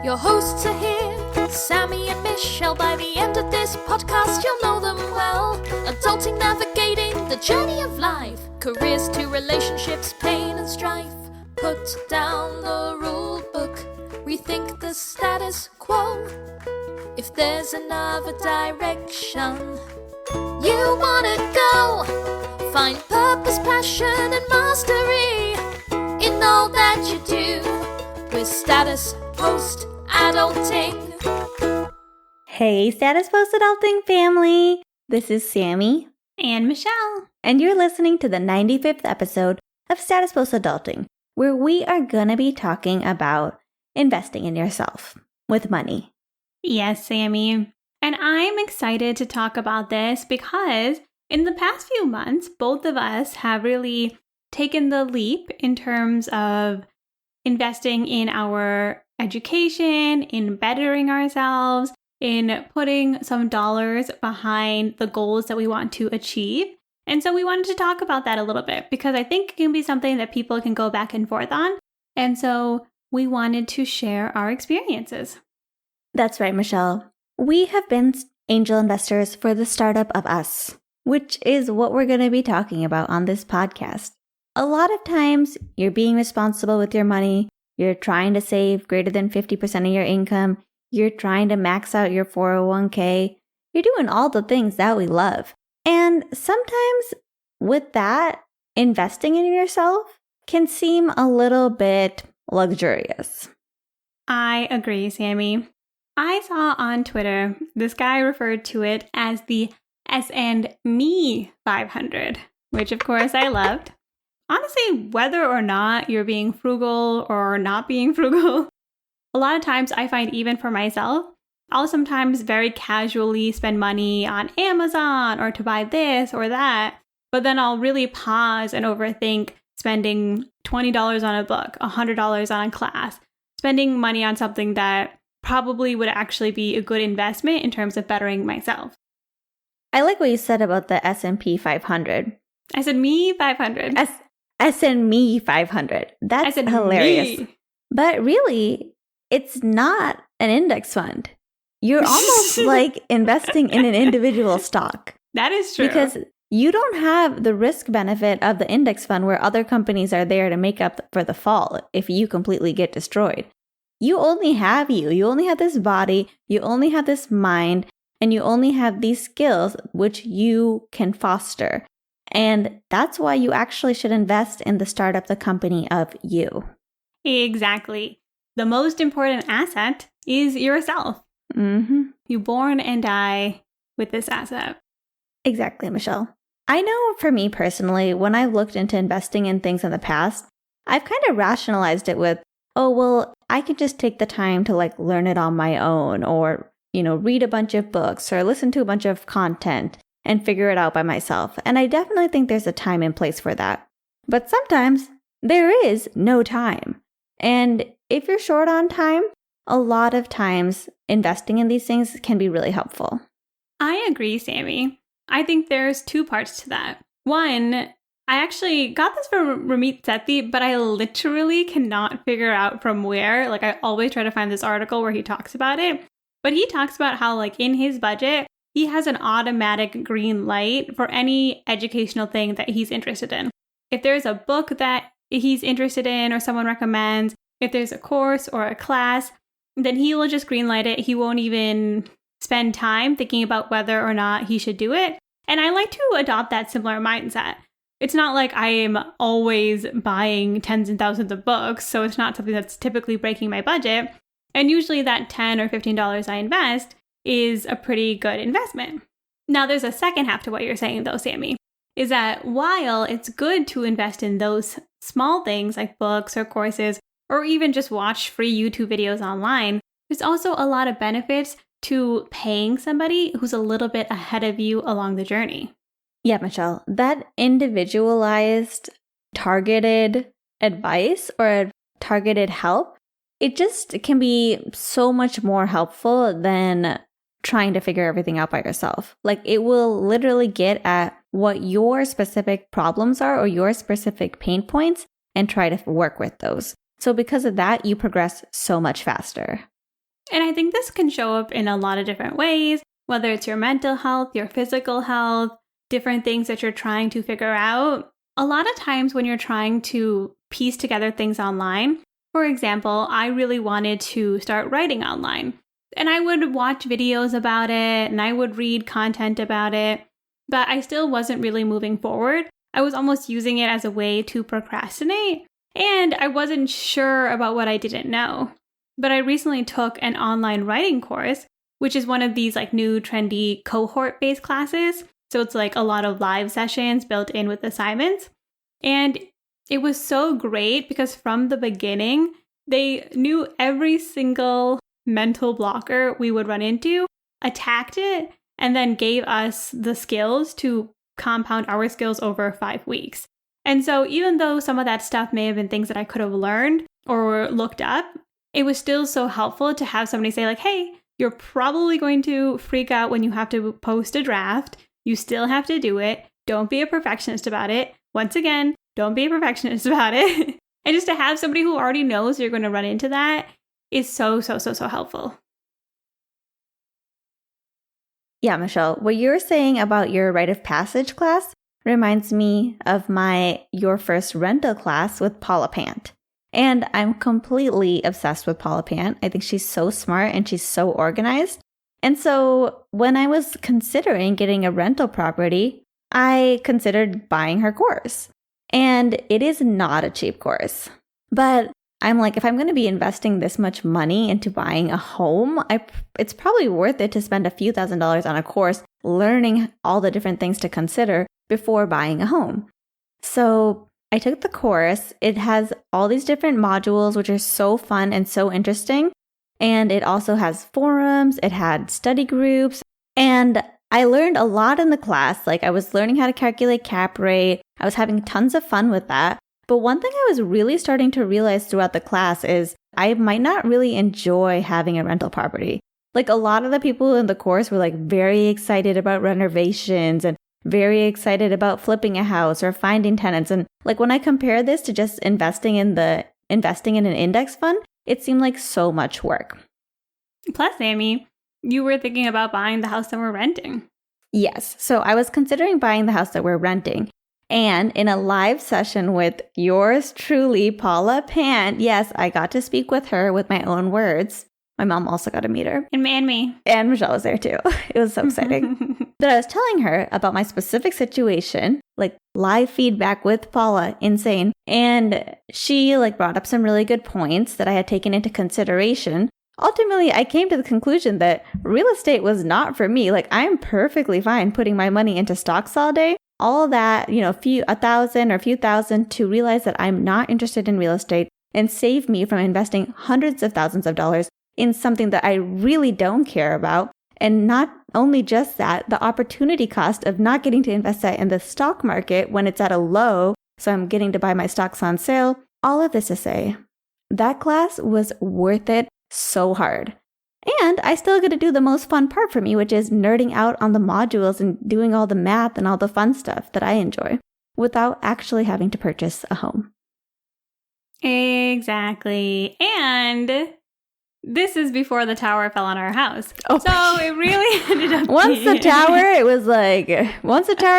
Your hosts are here, Sammie and Michelle. By the end of this podcast, you'll know them well. Adulting, navigating the journey of life. Careers to relationships, pain and strife. Put down the rule book, rethink the status quo. If there's another direction you wanna go, find purpose, passion and mastery in all that you do with Status Post Adulting. Hey, Status Post Adulting family! This is Sammie and Michelle, and you're listening to the 95th episode of Status Post Adulting, where we are gonna be talking about investing in yourself with money. Yes, Sammie. And I'm excited to talk about this because in the past few months, both of us have really taken the leap in terms of investing in our education, in bettering ourselves, in putting some dollars behind the goals that we want to achieve. And so we wanted to talk about that a little bit because I think it can be something that people can go back and forth on. And so we wanted to share our experiences. That's right, Michelle. We have been angel investors for the startup of us, which is what we're going to be talking about on this podcast. A lot of times, you're being responsible with your money, you're trying to save greater than 50% of your income, you're trying to max out your 401k, you're doing all the things that we love. And sometimes with that, investing in yourself can seem a little bit luxurious. I agree, Sammie. I saw on Twitter, this guy referred to it as the S&Me 500, which of course I loved. Honestly, whether or not you're being frugal or not being frugal, a lot of times I find even for myself, I'll sometimes very casually spend money on Amazon or to buy this or that, but then I'll really pause and overthink spending $20 on a book, $100 on a class, spending money on something that probably would actually be a good investment in terms of bettering myself. I like what you said about the S&P 500. I said me 500. S&Me 500. That's hilarious. Me. But really, it's not an index fund. You're almost like investing in an individual stock. That is true. Because you don't have the risk benefit of the index fund where other companies are there to make up for the fall if you completely get destroyed. You only have you. You only have this body. You only have this mind. And you only have these skills which you can foster. And that's why you actually should invest in the startup, the company of you. Exactly. The most important asset is yourself. Mm-hmm. You born and die with this asset. Exactly, Michelle. I know for me personally, when I've looked into investing in things in the past, I've kind of rationalized it with, oh, well, I could just take the time to learn it on my own or, read a bunch of books or listen to a bunch of content and figure it out by myself. And I definitely think there's a time and place for that. But sometimes there is no time. And if you're short on time, a lot of times investing in these things can be really helpful. I agree, Sammie. I think there's two parts to that. One, I actually got this from Ramit Sethi, but I literally cannot figure out from where. I always try to find this article where he talks about it. But he talks about how, in his budget, he has an automatic green light for any educational thing that he's interested in. If there's a book that he's interested in or someone recommends, if there's a course or a class, then he will just green light it. He won't even spend time thinking about whether or not he should do it. And I like to adopt that similar mindset. It's not like I am always buying tens and thousands of books, so it's not something that's typically breaking my budget. And usually that $10 or $15 I invest is a pretty good investment. Now, there's a second half to what you're saying, though, Sammie, is that while it's good to invest in those small things like books or courses, or even just watch free YouTube videos online, there's also a lot of benefits to paying somebody who's a little bit ahead of you along the journey. Yeah, Michelle, that individualized, targeted advice or targeted help, it just can be so much more helpful than trying to figure everything out by yourself. It will literally get at what your specific problems are or your specific pain points and try to work with those. So because of that, you progress so much faster. And I think this can show up in a lot of different ways, whether it's your mental health, your physical health, different things that you're trying to figure out. A lot of times when you're trying to piece together things online, for example, I really wanted to start writing online. And I would watch videos about it and I would read content about it, but I still wasn't really moving forward. I was almost using it as a way to procrastinate, and I wasn't sure about what I didn't know. But I recently took an online writing course, which is one of these like new trendy cohort-based classes. So it's like a lot of live sessions built in with assignments. And it was so great because from the beginning, they knew every single mental blocker we would run into, attacked it, and then gave us the skills to compound our skills over 5 weeks. And so even though some of that stuff may have been things that I could have learned or looked up, it was still so helpful to have somebody say like, hey, you're probably going to freak out when you have to post a draft. You still have to do it. Don't be a perfectionist about it. Once again, don't be a perfectionist about it. And just to have somebody who already knows you're going to run into that is so helpful. Yeah, Michelle, what you're saying about your rite of passage class reminds me of my Your First Rental class with Paula Pant. And I'm completely obsessed with Paula Pant. I think she's so smart and she's so organized. And so when I was considering getting a rental property, I considered buying her course. And it is not a cheap course. But I'm like, if I'm going to be investing this much money into buying a home, it's probably worth it to spend a few $1,000s on a course learning all the different things to consider before buying a home. So I took the course. It has all these different modules, which are so fun and so interesting. And it also has forums. It had study groups. And I learned a lot in the class. Like I was learning how to calculate cap rate. I was having tons of fun with that. But one thing I was really starting to realize throughout the class is I might not really enjoy having a rental property. Like a lot of the people in the course were like very excited about renovations and very excited about flipping a house or finding tenants. And like when I compare this to just investing in an index fund, it seemed like so much work. Plus, Sammie, you were thinking about buying the house that we're renting. Yes. So I was considering buying the house that we're renting. And in a live session with yours truly, Paula Pant, yes, I got to speak with her with my own words. My mom also got to meet her. And me. And Michelle was there too. It was so exciting. But I was telling her about my specific situation, like live feedback with Paula, insane. And she like brought up some really good points that I had taken into consideration. Ultimately, I came to the conclusion that real estate was not for me. Like I'm perfectly fine putting my money into stocks all day. All that, a few thousand to realize that I'm not interested in real estate and save me from investing hundreds of thousands of dollars in something that I really don't care about. And not only just that, the opportunity cost of not getting to invest that in the stock market when it's at a low, so I'm getting to buy my stocks on sale. All of this to say, that class was worth it so hard. And I still get to do the most fun part for me, which is nerding out on the modules and doing all the math and all the fun stuff that I enjoy without actually having to purchase a home. Exactly. And this is before the tower fell on our house. Oh, so it really ended up once the tower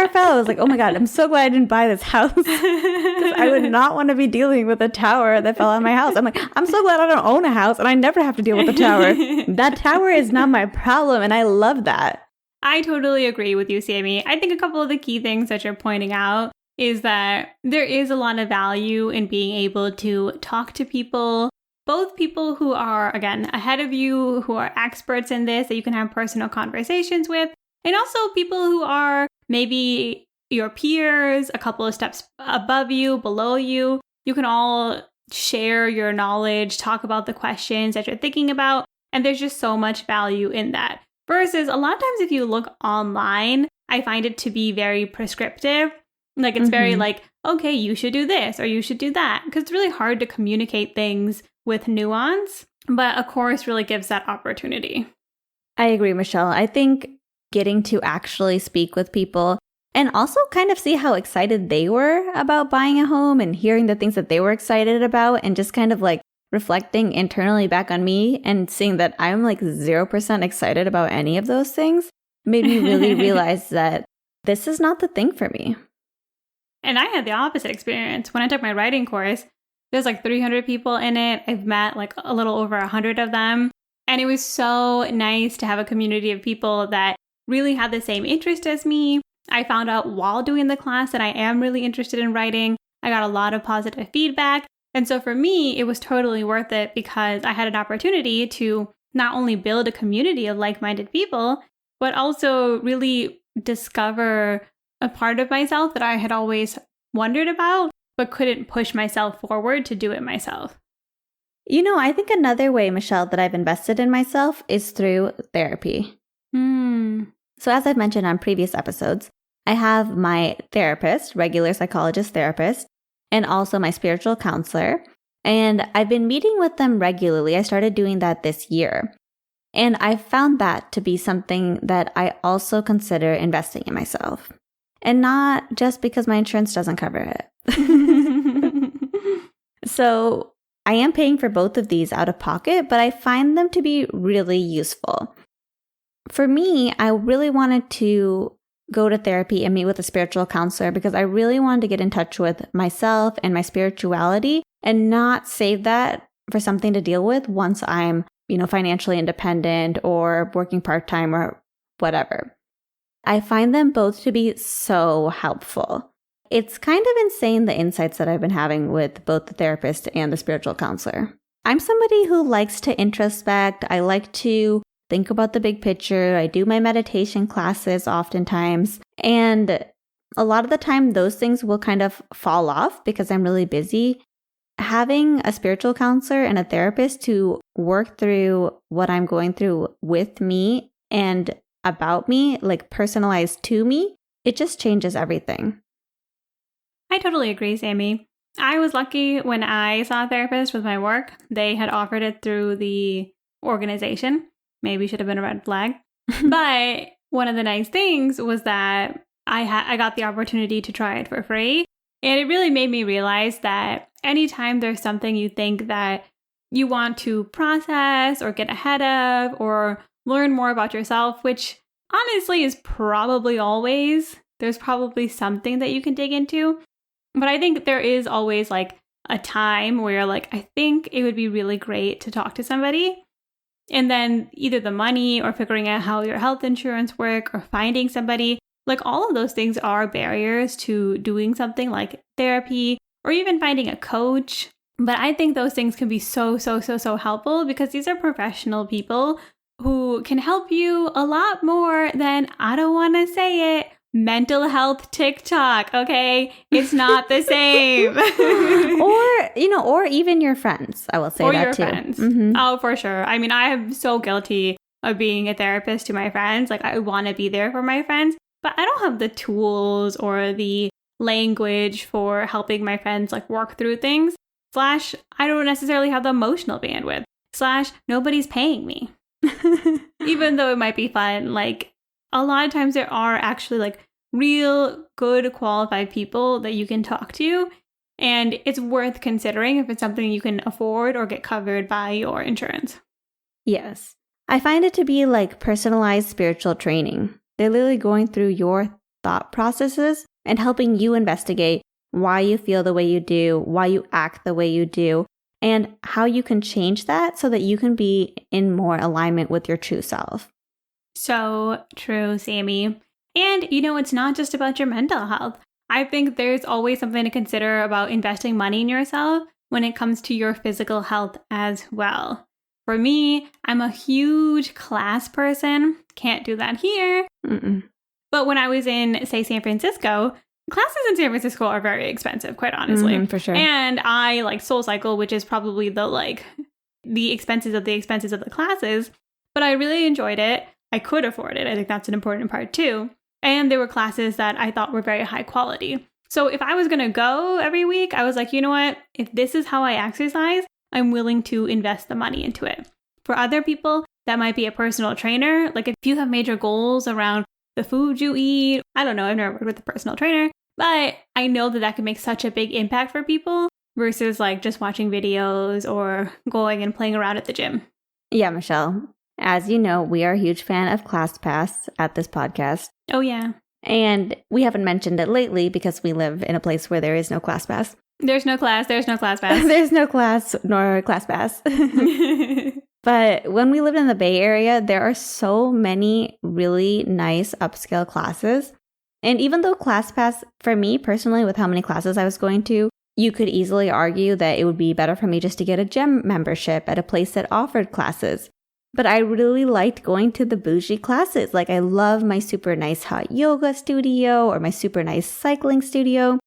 fell, I was like, oh my God, I'm so glad I didn't buy this house. Because I would not want to be dealing with a tower that fell on my house. I'm like, I'm so glad I don't own a house and I never have to deal with the tower. That tower is not my problem and I love that. I totally agree with you, Sammie. I think a couple of the key things that you're pointing out is that there is a lot of value in being able to talk to people, both people who are, again, ahead of you, who are experts in this, that you can have personal conversations with, and also people who are maybe your peers, a couple of steps above you, below you. You can all share your knowledge, talk about the questions that you're thinking about, and there's just so much value in that. Versus a lot of times if you look online, I find it to be very prescriptive. Like it's very like, okay, you should do this or you should do that. Because it's really hard to communicate things with nuance, but a course really gives that opportunity. I agree, Michelle. I think getting to actually speak with people and also kind of see how excited they were about buying a home and hearing the things that they were excited about and just kind of like reflecting internally back on me and seeing that I'm like 0% excited about any of those things made me really realize that this is not the thing for me. And I had the opposite experience. When I took my writing course, there's like 300 people in it. I've met like a little over 100 of them. And it was so nice to have a community of people that really had the same interest as me. I found out while doing the class that I am really interested in writing. I got a lot of positive feedback. And so for me, it was totally worth it because I had an opportunity to not only build a community of like-minded people, but also really discover a part of myself that I had always wondered about, but couldn't push myself forward to do it myself. I think another way, Michelle, that I've invested in myself is through therapy. So as I've mentioned on previous episodes, I have my therapist, regular psychologist therapist, and also my spiritual counselor. And I've been meeting with them regularly. I started doing that this year. And I found that to be something that I also consider investing in myself. And not just because my insurance doesn't cover it. So I am paying for both of these out of pocket, but I find them to be really useful. For me, I really wanted to go to therapy and meet with a spiritual counselor because I really wanted to get in touch with myself and my spirituality and not save that for something to deal with once I'm, financially independent or working part-time or whatever. I find them both to be so helpful. It's kind of insane the insights that I've been having with both the therapist and the spiritual counselor. I'm somebody who likes to introspect. I like to think about the big picture. I do my meditation classes oftentimes. And a lot of the time, those things will kind of fall off because I'm really busy. Having a spiritual counselor and a therapist to work through what I'm going through with me and about me, like personalized to me, it just changes everything. I totally agree, Sammie. I was lucky when I saw a therapist with my work. They had offered it through the organization. Maybe should have been a red flag. But one of the nice things was that I got the opportunity to try it for free. And it really made me realize that anytime there's something you think that you want to process or get ahead of or learn more about yourself, which honestly is probably always, there's probably something that you can dig into. But I think there is always like a time where you're like, I think it would be really great to talk to somebody. And then either the money or figuring out how your health insurance work or finding somebody, like all of those things are barriers to doing something like therapy or even finding a coach. But I think those things can be so helpful because these are professional people who can help you a lot more than, I don't want to say it, mental health TikTok, okay? It's not the same. or even your friends, I will say or that your too. Friends. Mm-hmm. Oh, for sure. I mean, I am so guilty of being a therapist to my friends. Like, I want to be there for my friends, but I don't have the tools or the language for helping my friends like work through things. / I don't necessarily have the emotional bandwidth. / nobody's paying me. Even though it might be fun, like a lot of times there are actually like real good qualified people that you can talk to. And it's worth considering if it's something you can afford or get covered by your insurance. Yes. I find it to be like personalized spiritual training. They're literally going through your thought processes and helping you investigate why you feel the way you do, why you act the way you do, and how you can change that so that you can be in more alignment with your true self. So true, Sammie. And it's not just about your mental health. I think there's always something to consider about investing money in yourself when it comes to your physical health as well. For me, I'm a huge class person. Can't do that here. Mm-mm. But when I was in, say, San Francisco, classes in San Francisco are very expensive, quite honestly. For sure. And I like SoulCycle, which is probably the expenses of the classes. But I really enjoyed it. I could afford it. I think that's an important part too. And there were classes that I thought were very high quality. So if I was going to go every week, I was like, you know what? If this is how I exercise, I'm willing to invest the money into it. For other people, that might be a personal trainer. Like if you have major goals around the food you eat, I don't know, I've never worked with a personal trainer, but I know that can make such a big impact for people. versus like just watching videos or going and playing around at the gym. Yeah, Michelle. As you know, we are a huge fan of ClassPass at this podcast. Oh, yeah. And we haven't mentioned it lately because we live in a place where there is no ClassPass. There's no class pass. There's no class nor ClassPass. But when we lived in the Bay Area, there are so many really nice upscale classes. And even though ClassPass, for me personally, with how many classes I was going to, you could easily argue that it would be better for me just to get a gym membership at a place that offered classes. But I really liked going to the bougie classes. Like, I love my super nice hot yoga studio or my super nice cycling studio.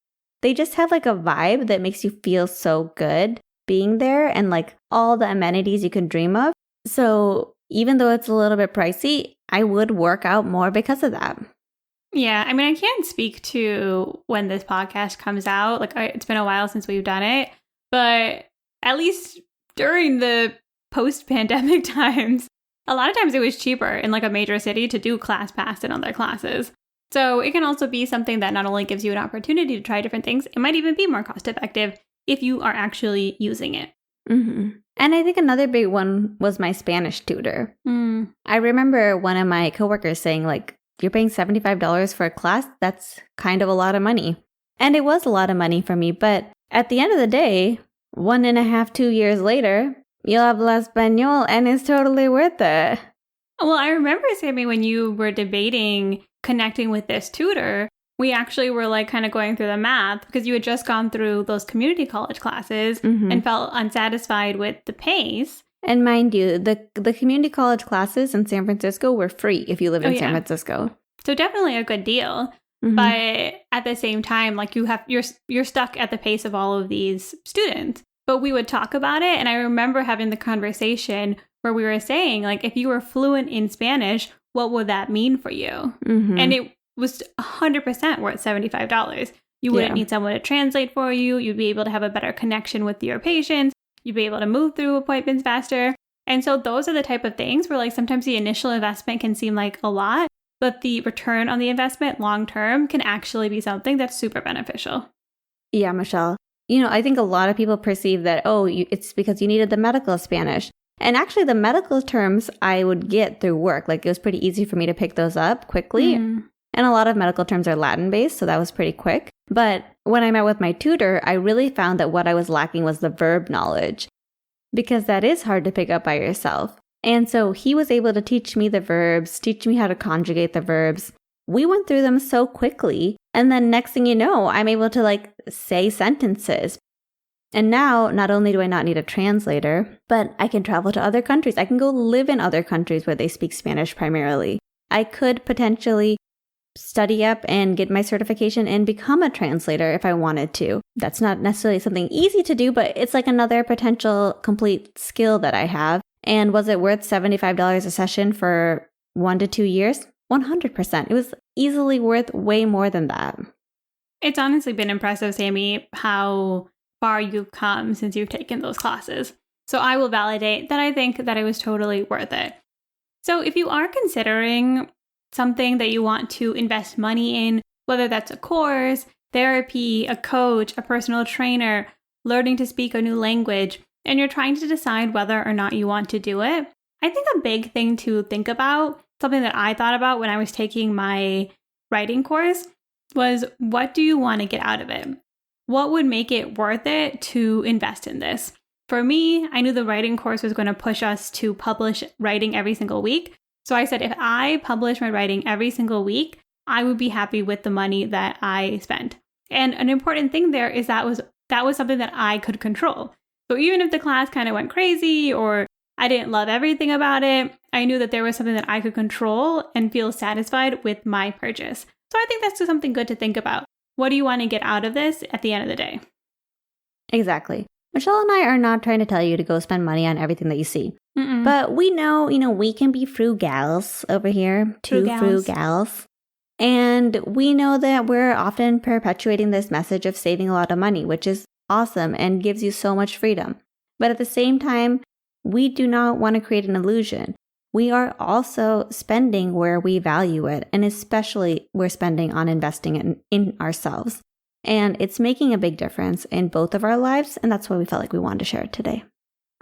They just have like a vibe that makes you feel so good being there and like all the amenities you can dream of. So even though it's a little bit pricey, I would work out more because of that. Yeah, I mean, I can't speak to when this podcast comes out. Like, it's been a while since we've done it. But at least during the post-pandemic times, a lot of times it was cheaper in like a major city to do ClassPass and other classes. So it can also be something that not only gives you an opportunity to try different things, it might even be more cost effective if you are actually using it. Mm-hmm. And I think another big one was my Spanish tutor. I remember one of my coworkers saying, like, you're paying $75 for a class? That's kind of a lot of money. And it was a lot of money for me. But at the end of the day, 1.5, 2 years later, yo hablo español and it's totally worth it. Well, I remember, Sammie, when you were debating connecting with this tutor, we actually were like kind of going through the math because you had just gone through those community college classes and felt unsatisfied with the pace. And mind you, the community college classes in San Francisco were free if you live in San Francisco. So definitely a good deal. But at the same time, like you're stuck at the pace of all of these students. But we would talk about it. And I remember having the conversation where we were saying, like, if you were fluent in Spanish, what would that mean for you? And it was 100% worth $75. You wouldn't need someone to translate for you. You'd be able to have a better connection with your patients. You'd be able to move through appointments faster. And so those are the type of things where, like, sometimes the initial investment can seem like a lot, but the return on the investment long term can actually be something that's super beneficial. Yeah, Michelle. You know, I think a lot of people perceive that, it's because you needed the medical Spanish. And actually, the medical terms I would get through work. Like, it was pretty easy for me to pick those up quickly. And a lot of medical terms are Latin-based, so that was pretty quick. But when I met with my tutor, I really found that what I was lacking was the verb knowledge, because that is hard to pick up by yourself. And so he was able to teach me the verbs, teach me how to conjugate the verbs. We went through them so quickly. And then next thing you know, I'm able to like say sentences. And now, not only do I not need a translator, but I can travel to other countries. I can go live in other countries where they speak Spanish primarily. I could potentially study up and get my certification and become a translator if I wanted to. That's not necessarily something easy to do, but it's like another potential complete skill that I have. And was it worth $75 a session for 1 to 2 years? 100%. It was easily worth way more than that. It's honestly been impressive, Sammie, how far you've come since you've taken those classes. So I will validate that I think that it was totally worth it. So if you are considering something that you want to invest money in, whether that's a course, therapy, a coach, a personal trainer, learning to speak a new language, and you're trying to decide whether or not you want to do it, I think a big thing to think about, something that I thought about when I was taking my writing course, was what do you want to get out of it? What would make it worth it to invest in this? For me, I knew the writing course was going to push us to publish writing every single week. So I said, if I publish my writing every single week, I would be happy with the money that I spent. And an important thing there is that was something that I could control. So even if the class kind of went crazy or I didn't love everything about it, I knew that there was something that I could control and feel satisfied with my purchase. So I think that's just something good to think about. What do you want to get out of this at the end of the day? Exactly. Michelle and I are not trying to tell you to go spend money on everything that you see. But we know, we can be frugals over here. Two frugals. And we know that we're often perpetuating this message of saving a lot of money, which is awesome and gives you so much freedom. But at the same time, we do not want to create an illusion. We are also spending where we value it, and especially we're spending on investing in ourselves. And it's making a big difference in both of our lives. And that's why we felt like we wanted to share it today.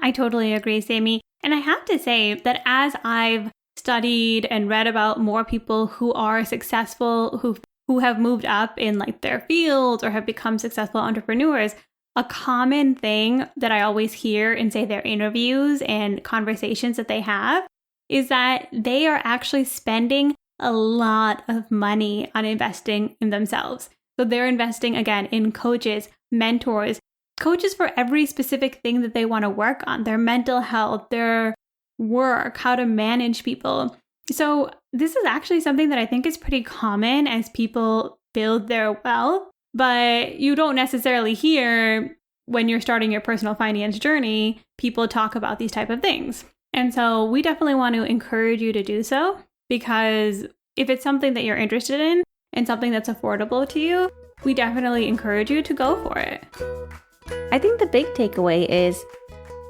I totally agree, Sammie. And I have to say that as I've studied and read about more people who are successful, who have moved up in like their fields or have become successful entrepreneurs, a common thing that I always hear in, say, their interviews and conversations that they have is that they are actually spending a lot of money on investing in themselves. So they're investing, again, in coaches, mentors, coaches for every specific thing that they want to work on, their mental health, their work, how to manage people. So this is actually something that I think is pretty common as people build their wealth, but you don't necessarily hear when you're starting your personal finance journey, people talk about these type of things. And so we definitely want to encourage you to do so, because if it's something that you're interested in and something that's affordable to you, we definitely encourage you to go for it. I think the big takeaway is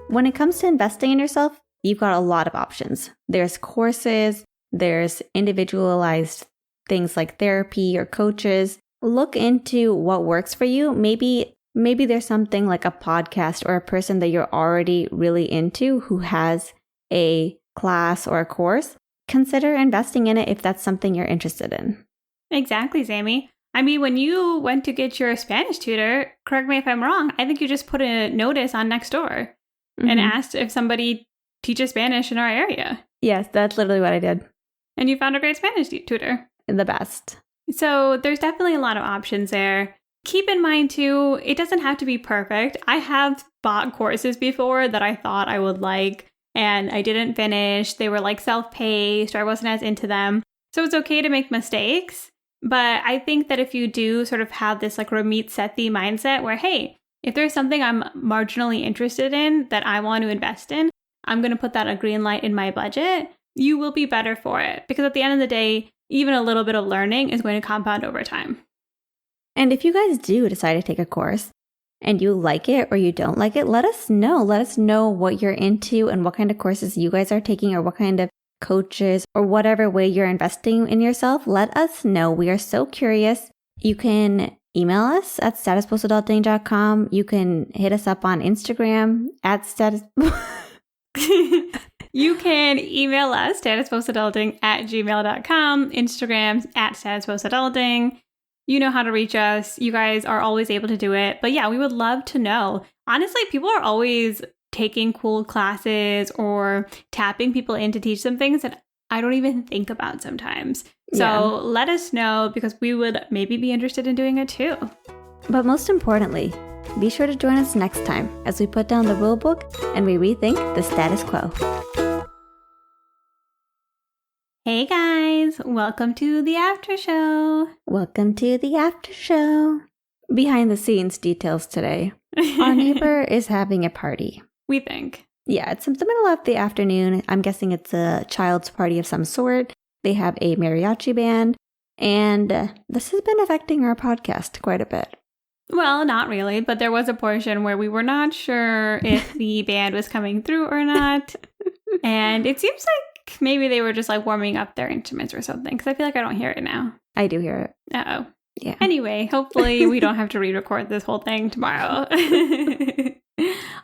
when it comes to investing in yourself, you've got a lot of options. There's courses, there's individualized things like therapy or coaches. Look into what works for you. Maybe there's something like a podcast or a person that you're already really into who has a class or a course. Consider investing in it if that's something you're interested in. Exactly, Sammie. I mean, when you went to get your Spanish tutor, correct me if I'm wrong, I think you just put a notice on Nextdoor and asked if somebody teaches Spanish in our area. Yes, that's literally what I did. And you found a great Spanish tutor. The best. So there's definitely a lot of options there. Keep in mind, too, it doesn't have to be perfect. I have bought courses before that I thought I would like, and I didn't finish. They were like self-paced, or I wasn't as into them. So it's okay to make mistakes. But I think that if you do sort of have this like Ramit Sethi mindset where, hey, if there's something I'm marginally interested in that I want to invest in, I'm going to put that a green light in my budget, you will be better for it. Because at the end of the day, even a little bit of learning is going to compound over time. And if you guys do decide to take a course and you like it or you don't like it, let us know. Let us know what you're into and what kind of courses you guys are taking or what kind of coaches or whatever way you're investing in yourself. Let us know. We are so curious. You can email us at statuspostadulting.com. You can hit us up on Instagram at status... You can email us, statuspostadulting@gmail.com, Instagram at statuspostadulting. You know how to reach us. You guys are always able to do it. But yeah, we would love to know. Honestly, people are always taking cool classes or tapping people in to teach them things that I don't even think about sometimes. So let us know, because we would maybe be interested in doing it too. But most importantly, be sure to join us next time as we put down the rule book and we rethink the status quo. Hey guys, welcome to the after show. Welcome to the after show. Behind the scenes details today. Our neighbor is having a party. We think. Yeah, it's the middle of the afternoon. I'm guessing it's a child's party of some sort. They have a mariachi band, and this has been affecting our podcast quite a bit. Well, not really, but there was a portion where we were not sure if the band was coming through or not. And it seems like maybe they were just like warming up their instruments or something, because I feel like I don't hear it now. I do hear it. Uh-oh. Yeah. Anyway, hopefully we don't have to re-record this whole thing tomorrow.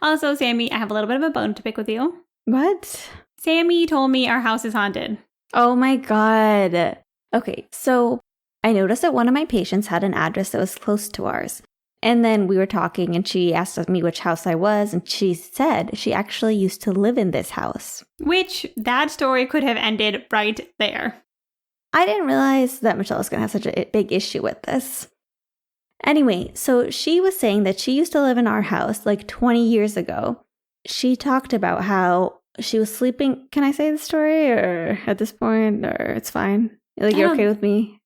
Also, Sammie, I have a little bit of a bone to pick with you. What? Sammie told me our house is haunted. Oh my God. Okay, so I noticed that one of my patients had an address that was close to ours. And then we were talking and she asked me which house I was, and she said she actually used to live in this house. Which, that story could have ended right there. I didn't realize that Michelle was going to have such a big issue with this. Anyway, so she was saying that she used to live in our house like 20 years ago. She talked about how she was sleeping. Can I say the story or at this point, or it's fine? Like, you're okay with me?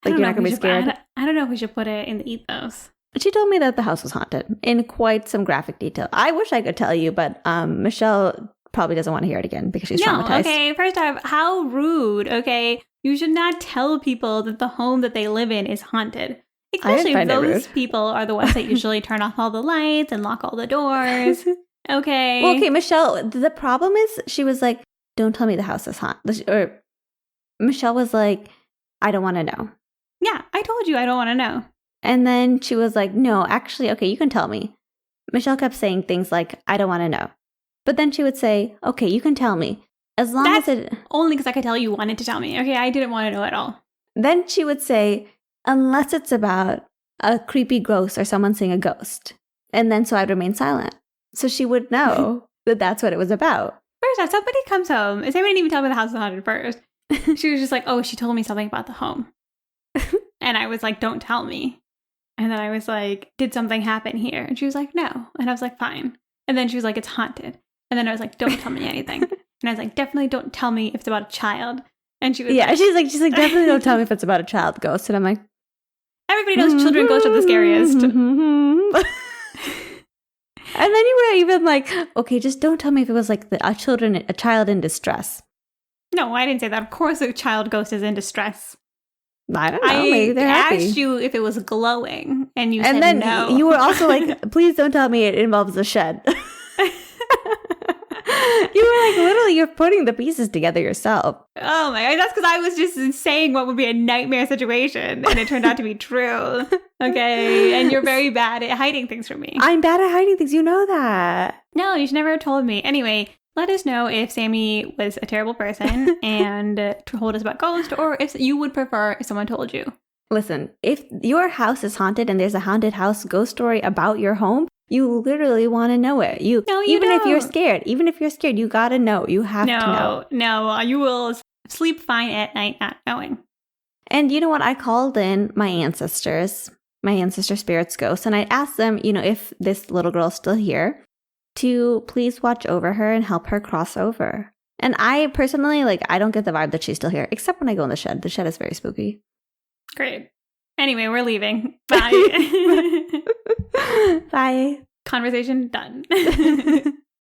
Like, you're not going to be scared? I don't know if we should put it in the ethos. She told me that the house was haunted in quite some graphic detail. I wish I could tell you, but Michelle probably doesn't want to hear it again because she's traumatized. Okay, first off, how rude, okay? You should not tell people that the home that they live in is haunted. Especially if those people are the ones that usually turn off all the lights and lock all the doors. Okay. Well, okay, Michelle, the problem is she was like, don't tell me the house is haunted. Or Michelle was like, I don't want to know. Yeah, I told you I don't want to know. And then she was like, no, actually, okay, you can tell me. Michelle kept saying things like, I don't want to know. But then she would say, okay, you can tell me. As long as it... Only because I could tell you wanted to tell me. Okay, I didn't want to know at all. Then she would say, unless it's about a creepy ghost or someone seeing a ghost. And then so I'd remain silent. So she would know that that's what it was about. First off, somebody comes home. Somebody didn't even tell me the house was haunted first. She was just like, oh, she told me something about the home. And I was like, don't tell me. And then I was like, did something happen here? And she was like, no. And I was like, fine. And then she was like, it's haunted. And then I was like, don't tell me anything. And I was like, definitely don't tell me if it's about a child. And she was like, she's like, definitely don't tell me if it's about a child ghost. And I'm like, everybody knows children ghosts are the scariest. And then you were even like, okay, just don't tell me if it was like a child in distress. No, I didn't say that. Of course a child ghost is in distress. I don't know. Maybe they're happy. I asked you if it was glowing, and you said then no. You were also like, please don't tell me it involves a shed. You were like, literally, you're putting the pieces together yourself. Oh my God, that's because I was just saying what would be a nightmare situation, and it turned out to be true. Okay, and you're very bad at hiding things from me. I'm bad at hiding things, you know that. No, you should never have told me. Anyway, let us know if Sammie was a terrible person and told us about ghosts, or if you would prefer if someone told you. Listen, if your house is haunted and there's a haunted house ghost story about your home, you literally want to know it. No, you even don't. If you're scared, you gotta know. You have to know. No, you will sleep fine at night not knowing. And you know what? I called in my ancestor spirits ghosts, and I asked them, if this little girl is still here, to please watch over her and help her cross over. And I personally, I don't get the vibe that she's still here, except when I go in the shed. The shed is very spooky. Great. Anyway, we're leaving. Bye. Bye. Conversation done.